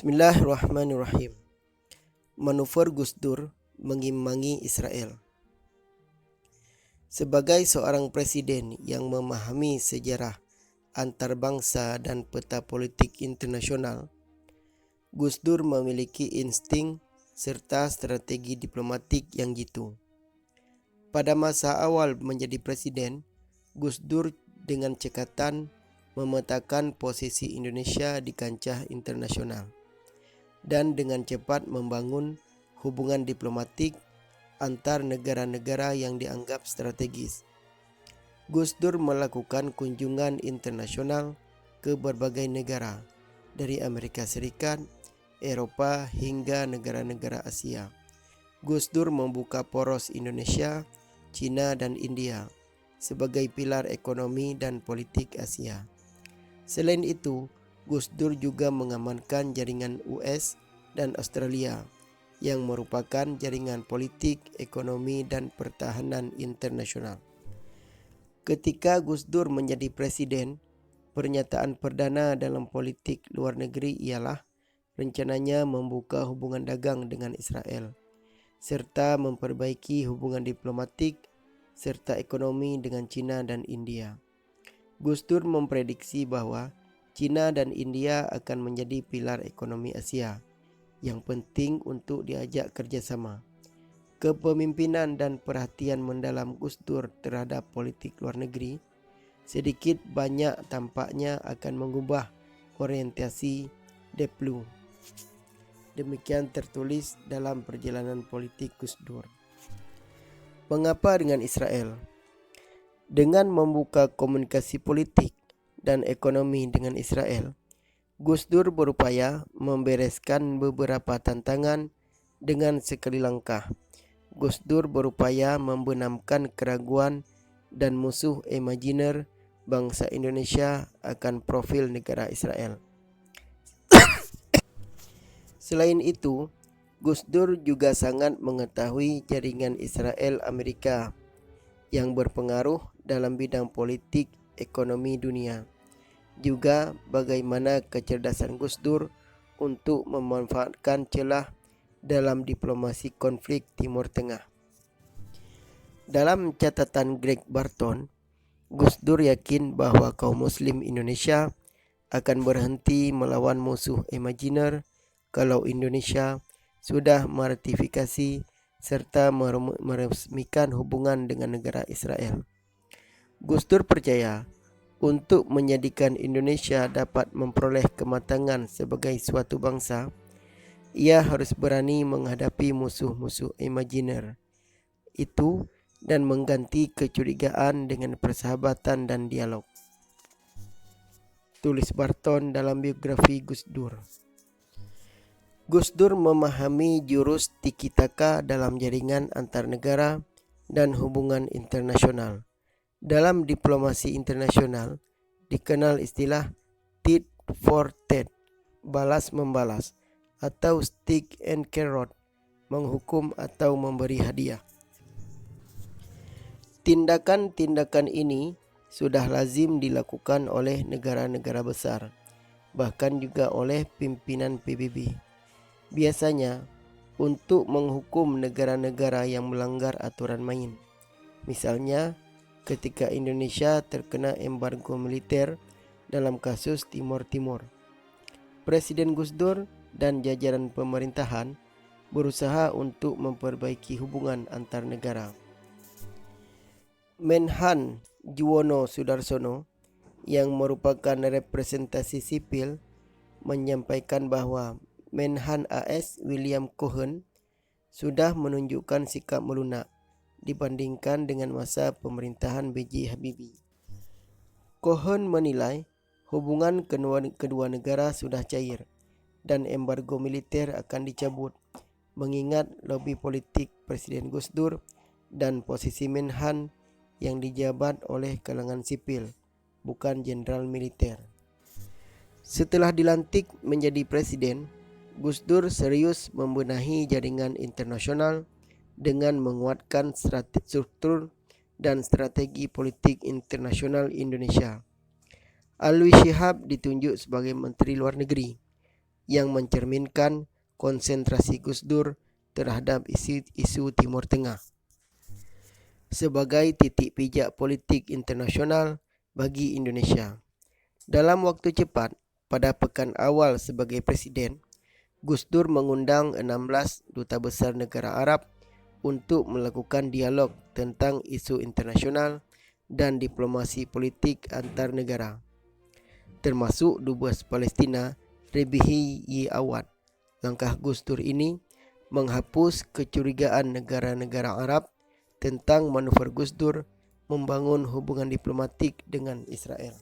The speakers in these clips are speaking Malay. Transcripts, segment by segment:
Bismillahirrahmanirrahim. Manuver Gus Dur mengimbangi Israel. Sebagai seorang presiden yang memahami sejarah antarbangsa dan peta politik internasional, Gus Dur memiliki insting serta strategi diplomatik yang jitu. Pada masa awal menjadi presiden, Gus Dur dengan cekatan memetakan posisi Indonesia di kancah internasional dan dengan cepat membangun hubungan diplomatik antar negara-negara yang dianggap strategis. Gus Dur melakukan kunjungan internasional ke berbagai negara, dari Amerika Serikat, Eropa hingga negara-negara Asia. Gus Dur membuka poros Indonesia, Cina, dan India sebagai pilar ekonomi dan politik Asia. Selain itu, Gus Dur juga mengamankan jaringan US dan Australia yang merupakan jaringan politik, ekonomi, dan pertahanan internasional. Ketika Gus Dur menjadi presiden, pernyataan perdana dalam politik luar negeri ialah rencananya membuka hubungan dagang dengan Israel, serta memperbaiki hubungan diplomatik serta ekonomi dengan Cina dan India. Gus Dur memprediksi bahwa Cina dan India akan menjadi pilar ekonomi Asia yang penting untuk diajak kerjasama. Kepemimpinan dan perhatian mendalam Gus Dur terhadap politik luar negeri sedikit banyak tampaknya akan mengubah orientasi Deplu. Demikian tertulis dalam perjalanan politik Gus Dur. Mengapa dengan Israel? Dengan membuka komunikasi politik dan ekonomi dengan Israel, Gus Dur berupaya membereskan beberapa tantangan dengan sekali langkah. Gus Dur berupaya membenamkan keraguan dan musuh imajiner bangsa Indonesia akan profil negara Israel. Selain itu, Gus Dur juga sangat mengetahui jaringan Israel Amerika yang berpengaruh dalam bidang politik ekonomi dunia. Juga bagaimana kecerdasan Gus Dur untuk memanfaatkan celah dalam diplomasi konflik Timur Tengah. Dalam catatan Greg Barton, Gus Dur yakin bahwa kaum muslim Indonesia akan berhenti melawan musuh imajiner kalau Indonesia sudah meratifikasi serta meresmikan hubungan dengan negara Israel. Gus Dur percaya untuk menjadikan Indonesia dapat memperoleh kematangan sebagai suatu bangsa, ia harus berani menghadapi musuh-musuh imajiner itu dan mengganti kecurigaan dengan persahabatan dan dialog. Tulis Barton dalam biografi Gus Dur. Gus Dur memahami jurus tiki-taka dalam jaringan antar negara dan hubungan internasional. Dalam diplomasi internasional, dikenal istilah tit for tat, balas membalas, atau stick and carrot, menghukum atau memberi hadiah. Tindakan-tindakan ini sudah lazim dilakukan oleh negara-negara besar, bahkan juga oleh pimpinan PBB. Biasanya untuk menghukum negara-negara yang melanggar aturan main. Misalnya, ketika Indonesia terkena embargo militer dalam kasus Timor Timur, Presiden Gus Dur dan jajaran pemerintahan berusaha untuk memperbaiki hubungan antar negara. Menhan Juwono Sudarsono yang merupakan representasi sipil menyampaikan bahwa Menhan AS William Cohen sudah menunjukkan sikap melunak dibandingkan dengan masa pemerintahan B.J. Habibie. Cohen menilai hubungan kedua negara sudah cair dan embargo militer akan dicabut, mengingat lobi politik Presiden Gus Dur dan posisi Menhan yang dijabat oleh kalangan sipil, bukan jenderal militer. Setelah dilantik menjadi presiden, Gus Dur serius membenahi jaringan internasional dengan menguatkan struktur dan strategi politik internasional Indonesia. Alwi Shihab ditunjuk sebagai Menteri Luar Negeri. yang mencerminkan konsentrasi Gus Dur terhadap isu Timur Tengah sebagai titik pijak politik internasional bagi Indonesia. Dalam waktu cepat, pada pekan awal sebagai Presiden, Gus Dur mengundang 16 duta besar negara Arab untuk melakukan dialog tentang isu internasional dan diplomasi politik antar negara, termasuk Dubes Palestina Rebihi Yi Awad. Langkah Gus Dur ini menghapus kecurigaan negara-negara Arab tentang manuver Gus Dur membangun hubungan diplomatik dengan Israel.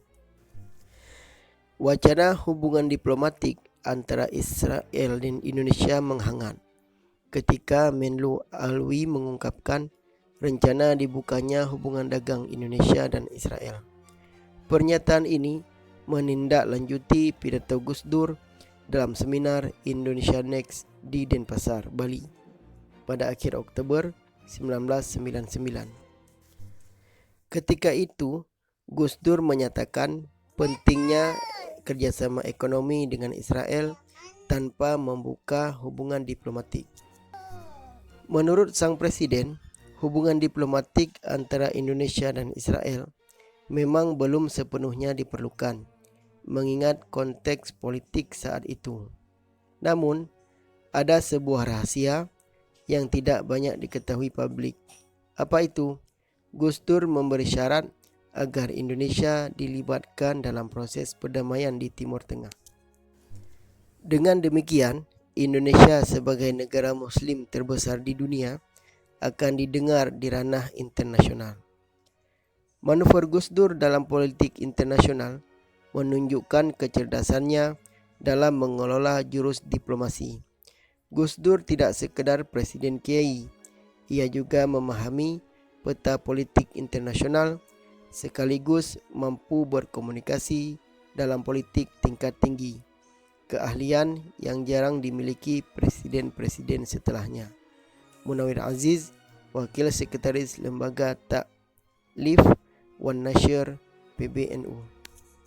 Wacana hubungan diplomatik antara Israel dan Indonesia menghangat ketika Menlu Alwi mengungkapkan rencana dibukanya hubungan dagang Indonesia dan Israel. Pernyataan ini menindaklanjuti pidato Gus Dur dalam seminar Indonesia Next di Denpasar, Bali pada akhir Oktober 1999. Ketika itu, Gus Dur menyatakan pentingnya kerjasama ekonomi dengan Israel tanpa membuka hubungan diplomatik. Menurut sang presiden, hubungan diplomatik antara Indonesia dan Israel memang belum sepenuhnya diperlukan, mengingat konteks politik saat itu. Namun, ada sebuah rahasia yang tidak banyak diketahui publik. Apa itu? Gus Dur memberi syarat agar Indonesia dilibatkan dalam proses perdamaian di Timur Tengah. Dengan demikian, Indonesia sebagai negara Muslim terbesar di dunia akan didengar di ranah internasional. Manuver Gus Dur dalam politik internasional menunjukkan kecerdasannya dalam mengelola jurus diplomasi. Gus Dur tidak sekedar presiden kiai, ia juga memahami peta politik internasional sekaligus mampu berkomunikasi dalam politik tingkat tinggi, keahlian yang jarang dimiliki presiden-presiden setelahnya. Munawir Aziz, Wakil Sekretaris Lembaga Ta'lif Wan Nashr PBNU.